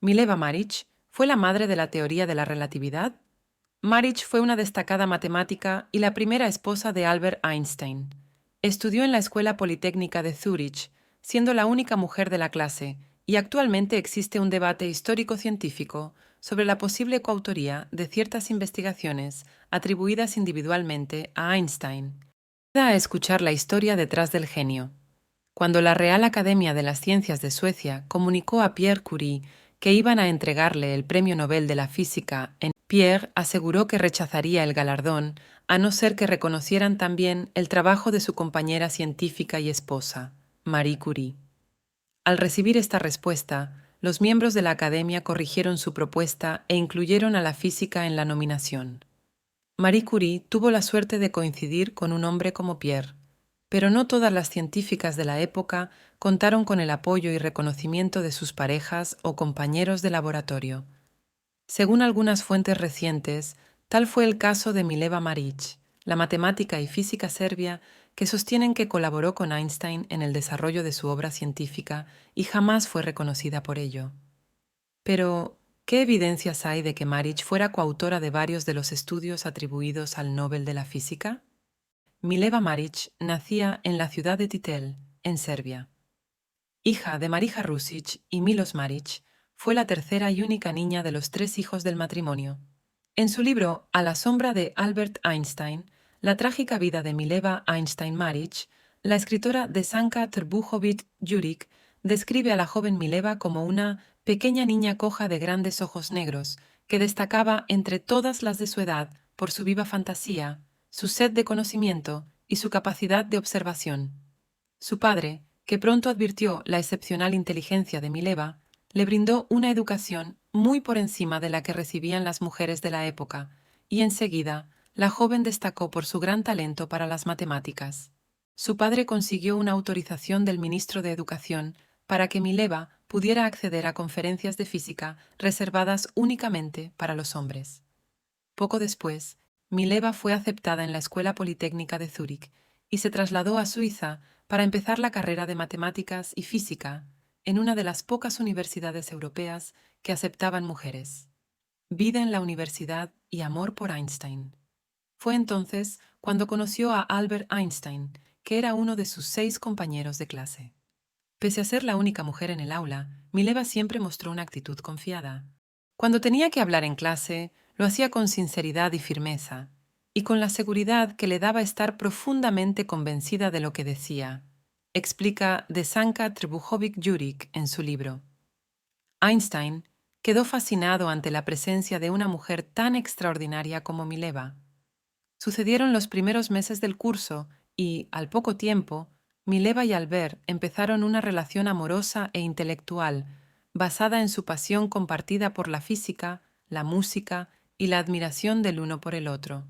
Mileva Marić fue la madre de la teoría de la relatividad. Marić fue una destacada matemática y la primera esposa de Albert Einstein. Estudió en la Escuela Politécnica de Zúrich, siendo la única mujer de la clase, y actualmente existe un debate histórico-científico sobre la posible coautoría de ciertas investigaciones atribuidas individualmente a Einstein. A escuchar la historia detrás del genio. Cuando la Real Academia de las Ciencias de Suecia comunicó a Pierre Curie que iban a entregarle el Premio Nobel de la Física, Pierre aseguró que rechazaría el galardón a no ser que reconocieran también el trabajo de su compañera científica y esposa, Marie Curie. Al recibir esta respuesta, los miembros de la Academia corrigieron su propuesta e incluyeron a la física en la nominación. Marie Curie tuvo la suerte de coincidir con un hombre como Pierre, pero no todas las científicas de la época contaron con el apoyo y reconocimiento de sus parejas o compañeros de laboratorio. Según algunas fuentes recientes, tal fue el caso de Mileva Marić, la matemática y física serbia que sostienen que colaboró con Einstein en el desarrollo de su obra científica y jamás fue reconocida por ello. Pero, ¿qué evidencias hay de que Marić fuera coautora de varios de los estudios atribuidos al Nobel de la Física? Mileva Marić nacía en la ciudad de Titel, en Serbia. Hija de Marija Rusić y Milos Marić, fue la tercera y única niña de los 3 hijos del matrimonio. En su libro A la sombra de Albert Einstein, la trágica vida de Mileva Einstein Marić, la escritora Desanka Trbuchović-Jurić describe a la joven Mileva como una pequeña niña coja de grandes ojos negros que destacaba entre todas las de su edad por su viva fantasía, su sed de conocimiento y su capacidad de observación. Su padre, que pronto advirtió la excepcional inteligencia de Mileva, le brindó una educación muy por encima de la que recibían las mujeres de la época, y enseguida la joven destacó por su gran talento para las matemáticas. Su padre consiguió una autorización del ministro de Educación para que Mileva pudiera acceder a conferencias de física reservadas únicamente para los hombres. Poco después, Mileva fue aceptada en la Escuela Politécnica de Zúrich y se trasladó a Suiza para empezar la carrera de matemáticas y física en una de las pocas universidades europeas que aceptaban mujeres. Vida en la universidad y amor por Einstein. Fue entonces cuando conoció a Albert Einstein, que era uno de sus 6 compañeros de clase. Pese a ser la única mujer en el aula, Mileva siempre mostró una actitud confiada. Cuando tenía que hablar en clase, lo hacía con sinceridad y firmeza, y con la seguridad que le daba estar profundamente convencida de lo que decía, explica Desanka Trbuchović-Jurić en su libro. Einstein quedó fascinado ante la presencia de una mujer tan extraordinaria como Mileva. Sucedieron los primeros meses del curso y, al poco tiempo, Mileva y Albert empezaron una relación amorosa e intelectual basada en su pasión compartida por la física, la música y la admiración del uno por el otro.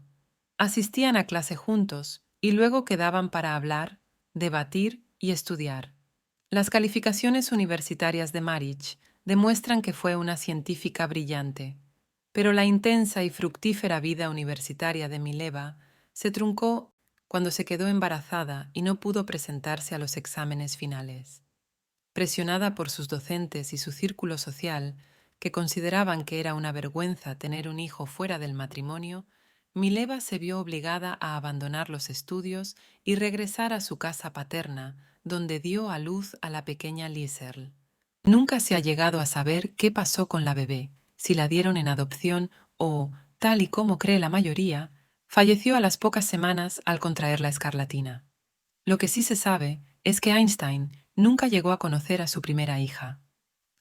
Asistían a clase juntos y luego quedaban para hablar, debatir y estudiar. Las calificaciones universitarias de Marić demuestran que fue una científica brillante, pero la intensa y fructífera vida universitaria de Mileva se truncó cuando se quedó embarazada y no pudo presentarse a los exámenes finales. Presionada por sus docentes y su círculo social, que consideraban que era una vergüenza tener un hijo fuera del matrimonio, Mileva se vio obligada a abandonar los estudios y regresar a su casa paterna, donde dio a luz a la pequeña Liesl. Nunca se ha llegado a saber qué pasó con la bebé, si la dieron en adopción o, tal y como cree la mayoría, falleció a las pocas semanas al contraer la escarlatina. Lo que sí se sabe es que Einstein nunca llegó a conocer a su primera hija.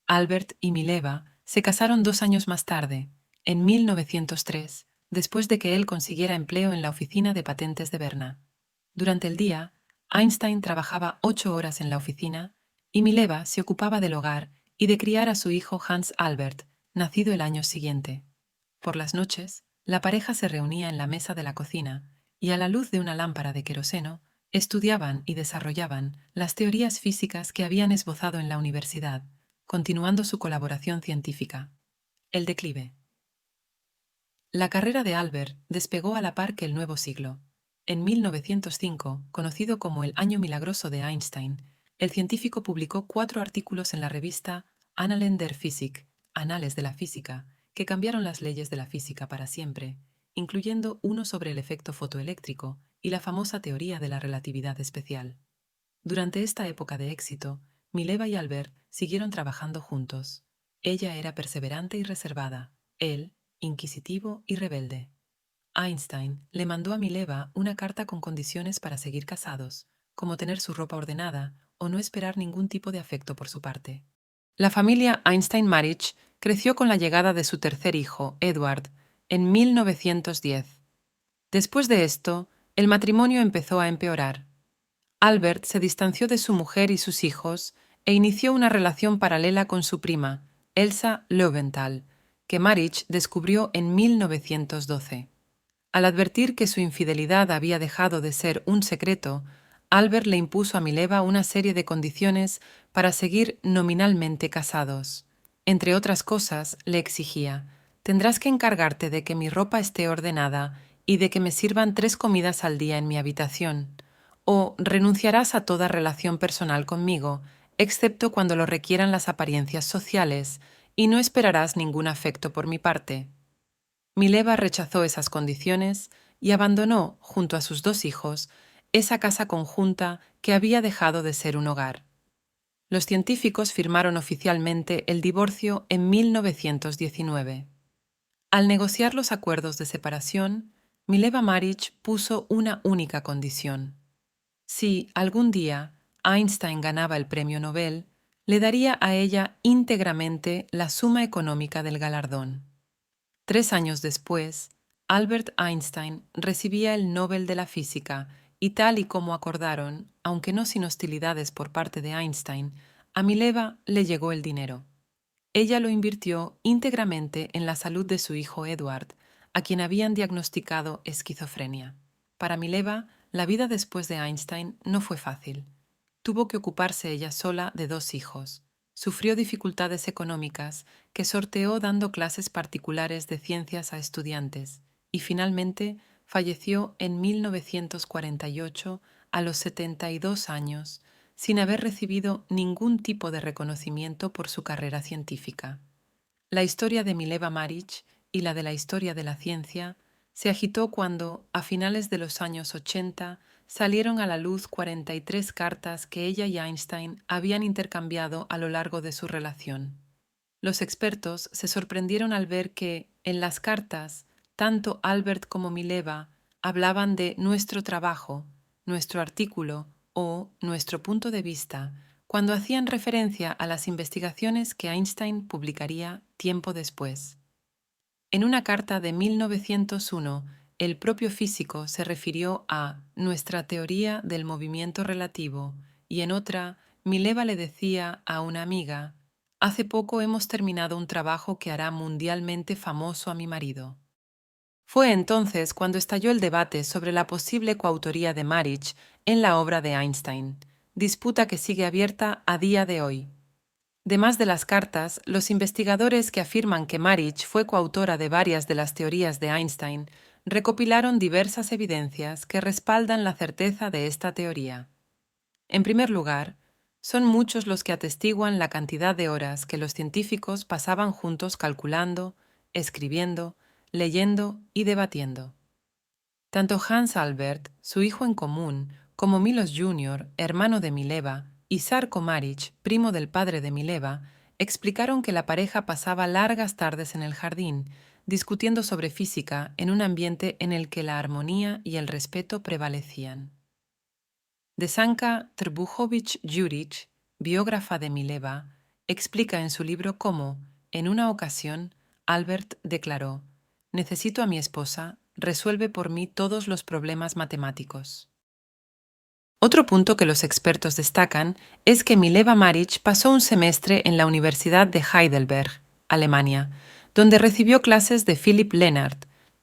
Albert y Mileva se casaron 2 años más tarde, en 1903, después de que él consiguiera empleo en la oficina de patentes de Berna. Durante el día, Einstein trabajaba 8 horas en la oficina y Mileva se ocupaba del hogar y de criar a su hijo Hans Albert, nacido el año siguiente. Por las noches, la pareja se reunía en la mesa de la cocina y a la luz de una lámpara de queroseno estudiaban y desarrollaban las teorías físicas que habían esbozado en la universidad, continuando su colaboración científica. El declive. La carrera de Albert despegó a la par que el nuevo siglo. En 1905, conocido como el Año Milagroso de Einstein, el científico publicó 4 artículos en la revista Annalen der Physik, Anales de la física, que cambiaron las leyes de la física para siempre, incluyendo uno sobre el efecto fotoeléctrico y la famosa teoría de la relatividad especial. Durante esta época de éxito, Mileva y Albert siguieron trabajando juntos. Ella era perseverante y reservada, él, inquisitivo y rebelde. Einstein le mandó a Mileva una carta con condiciones para seguir casados, como tener su ropa ordenada o no esperar ningún tipo de afecto por su parte. La familia Einstein-Marich creció con la llegada de su tercer hijo, Edward, en 1910. Después de esto, el matrimonio empezó a empeorar. Albert se distanció de su mujer y sus hijos e inició una relación paralela con su prima, Elsa Löwenthal, que Marich descubrió en 1912. Al advertir que su infidelidad había dejado de ser un secreto, Albert le impuso a Mileva una serie de condiciones para seguir nominalmente casados. Entre otras cosas, le exigía: «Tendrás que encargarte de que mi ropa esté ordenada y de que me sirvan 3 comidas al día en mi habitación, o renunciarás a toda relación personal conmigo, excepto cuando lo requieran las apariencias sociales, y no esperarás ningún afecto por mi parte». Mileva rechazó esas condiciones y abandonó, junto a sus 2 hijos, esa casa conjunta que había dejado de ser un hogar. Los científicos firmaron oficialmente el divorcio en 1919. Al negociar los acuerdos de separación, Mileva Maric puso una única condición: si algún día Einstein ganaba el premio Nobel, le daría a ella íntegramente la suma económica del galardón. 3 años después, Albert Einstein recibía el Nobel de la Física y, tal y como acordaron, aunque no sin hostilidades por parte de Einstein, a Mileva le llegó el dinero. Ella lo invirtió íntegramente en la salud de su hijo Edward, a quien habían diagnosticado esquizofrenia. Para Mileva, la vida después de Einstein no fue fácil. Tuvo que ocuparse ella sola de 2 hijos. Sufrió dificultades económicas que sorteó dando clases particulares de ciencias a estudiantes y finalmente falleció en 1948 a los 72 años, sin haber recibido ningún tipo de reconocimiento por su carrera científica. La historia de Mileva Maric y la de la historia de la ciencia se agitó cuando, a finales de los años 80, salieron a la luz 43 cartas que ella y Einstein habían intercambiado a lo largo de su relación. Los expertos se sorprendieron al ver que, en las cartas, tanto Albert como Mileva hablaban de nuestro trabajo, nuestro artículo o nuestro punto de vista, cuando hacían referencia a las investigaciones que Einstein publicaría tiempo después. En una carta de 1901, el propio físico se refirió a nuestra teoría del movimiento relativo y en otra, Mileva le decía a una amiga: «Hace poco hemos terminado un trabajo que hará mundialmente famoso a mi marido». Fue entonces cuando estalló el debate sobre la posible coautoría de Maric en la obra de Einstein, disputa que sigue abierta a día de hoy. Además de las cartas, los investigadores que afirman que Maric fue coautora de varias de las teorías de Einstein recopilaron diversas evidencias que respaldan la certeza de esta teoría. En primer lugar, son muchos los que atestiguan la cantidad de horas que los científicos pasaban juntos calculando, escribiendo, leyendo y debatiendo. Tanto Hans Albert, su hijo en común, como Milos Jr., hermano de Mileva, y Žarko Maric, primo del padre de Mileva, explicaron que la pareja pasaba largas tardes en el jardín, discutiendo sobre física en un ambiente en el que la armonía y el respeto prevalecían. Desanka Trbuchovic-Juric, biógrafa de Mileva, explica en su libro cómo, en una ocasión, Albert declaró: «Necesito a mi esposa, resuelve por mí todos los problemas matemáticos». Otro punto que los expertos destacan es que Mileva Maric pasó un semestre en la Universidad de Heidelberg, Alemania, donde recibió clases de Philipp Lenard,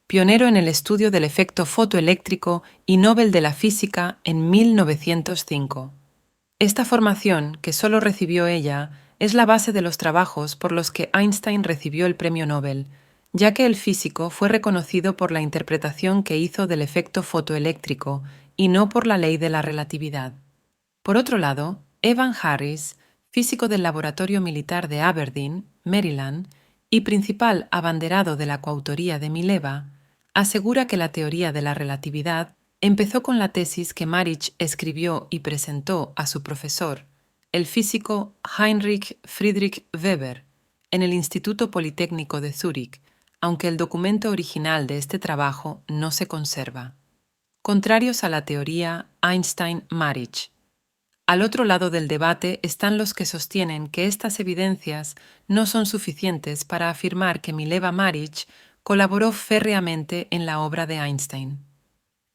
pionero en el estudio del efecto fotoeléctrico y Nobel de la Física en 1905. Esta formación, que solo recibió ella, es la base de los trabajos por los que Einstein recibió el premio Nobel, ya que el físico fue reconocido por la interpretación que hizo del efecto fotoeléctrico y no por la ley de la relatividad. Por otro lado, Evan Harris, físico del Laboratorio Militar de Aberdeen, Maryland, y principal abanderado de la coautoría de Mileva, asegura que la teoría de la relatividad empezó con la tesis que Marić escribió y presentó a su profesor, el físico Heinrich Friedrich Weber, en el Instituto Politécnico de Zúrich, aunque el documento original de este trabajo no se conserva. Contrarios a la teoría Einstein-Marić. Al otro lado del debate están los que sostienen que estas evidencias no son suficientes para afirmar que Mileva-Marić colaboró férreamente en la obra de Einstein.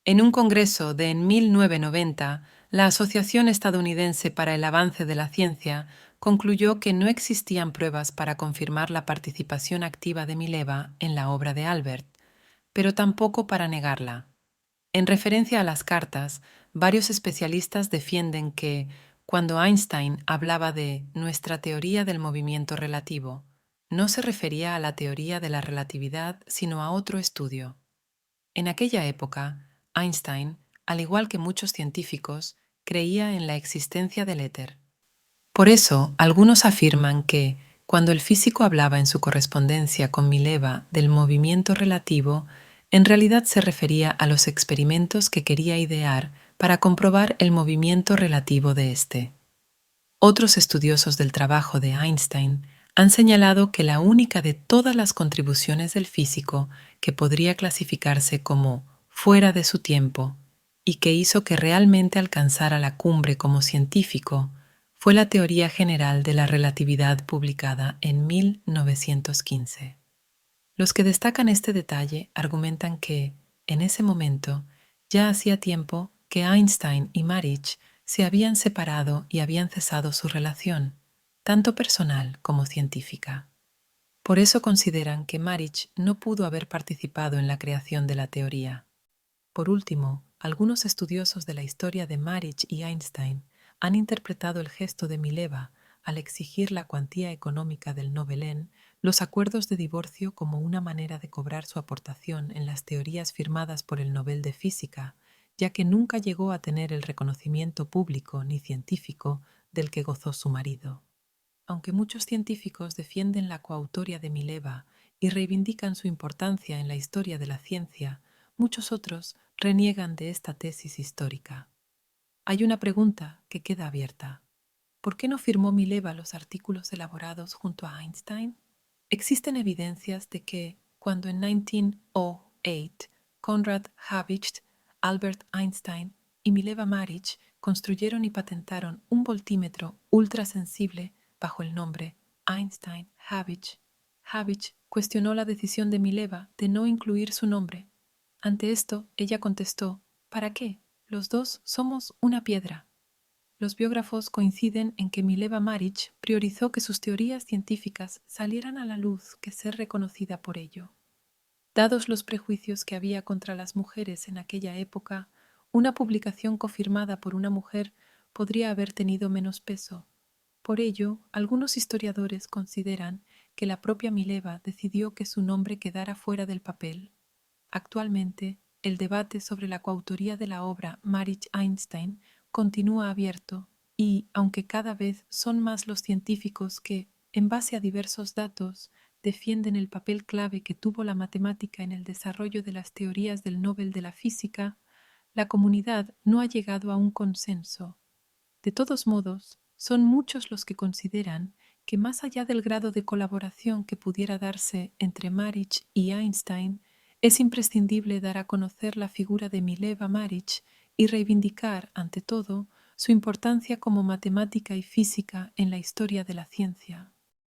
En un congreso de en 1990, la Asociación Estadounidense para el Avance de la Ciencia concluyó que no existían pruebas para confirmar la participación activa de Mileva en la obra de Albert, pero tampoco para negarla. En referencia a las cartas, varios especialistas defienden que, cuando Einstein hablaba de nuestra teoría del movimiento relativo, no se refería a la teoría de la relatividad, sino a otro estudio. En aquella época, Einstein, al igual que muchos científicos, creía en la existencia del éter. Por eso, algunos afirman que, cuando el físico hablaba en su correspondencia con Mileva del movimiento relativo, en realidad se refería a los experimentos que quería idear para comprobar el movimiento relativo de éste. Otros estudiosos del trabajo de Einstein han señalado que la única de todas las contribuciones del físico que podría clasificarse como fuera de su tiempo y que hizo que realmente alcanzara la cumbre como científico fue la teoría general de la relatividad publicada en 1915. Los que destacan este detalle argumentan que, en ese momento, ya hacía tiempo que Einstein y Marić se habían separado y habían cesado su relación, tanto personal como científica. Por eso consideran que Marić no pudo haber participado en la creación de la teoría. Por último, algunos estudiosos de la historia de Marić y Einstein han interpretado el gesto de Mileva al exigir la cuantía económica del Nobelén, los acuerdos de divorcio como una manera de cobrar su aportación en las teorías firmadas por el Nobel de Física, ya que nunca llegó a tener el reconocimiento público ni científico del que gozó su marido. Aunque muchos científicos defienden la coautoría de Mileva y reivindican su importancia en la historia de la ciencia, muchos otros reniegan de esta tesis histórica. Hay una pregunta que queda abierta. ¿Por qué no firmó Mileva los artículos elaborados junto a Einstein? Existen evidencias de que, cuando en 1908 Konrad Habicht, Albert Einstein y Mileva Marić construyeron y patentaron un voltímetro ultrasensible bajo el nombre Einstein-Habicht, Habicht cuestionó la decisión de Mileva de no incluir su nombre. Ante esto, ella contestó: ¿para qué? Los dos somos una piedra. Los biógrafos coinciden en que Mileva Marić priorizó que sus teorías científicas salieran a la luz que ser reconocida por ello. Dados los prejuicios que había contra las mujeres en aquella época, una publicación cofirmada por una mujer podría haber tenido menos peso. Por ello, algunos historiadores consideran que la propia Mileva decidió que su nombre quedara fuera del papel. Actualmente, el debate sobre la coautoría de la obra Marić-Einstein continúa abierto y, aunque cada vez son más los científicos que, en base a diversos datos, defienden el papel clave que tuvo la matemática en el desarrollo de las teorías del Nobel de la Física, la comunidad no ha llegado a un consenso. De todos modos, son muchos los que consideran que, más allá del grado de colaboración que pudiera darse entre Marić y Einstein, es imprescindible dar a conocer la figura de Mileva Marić y reivindicar, ante todo, su importancia como matemática y física en la historia de la ciencia.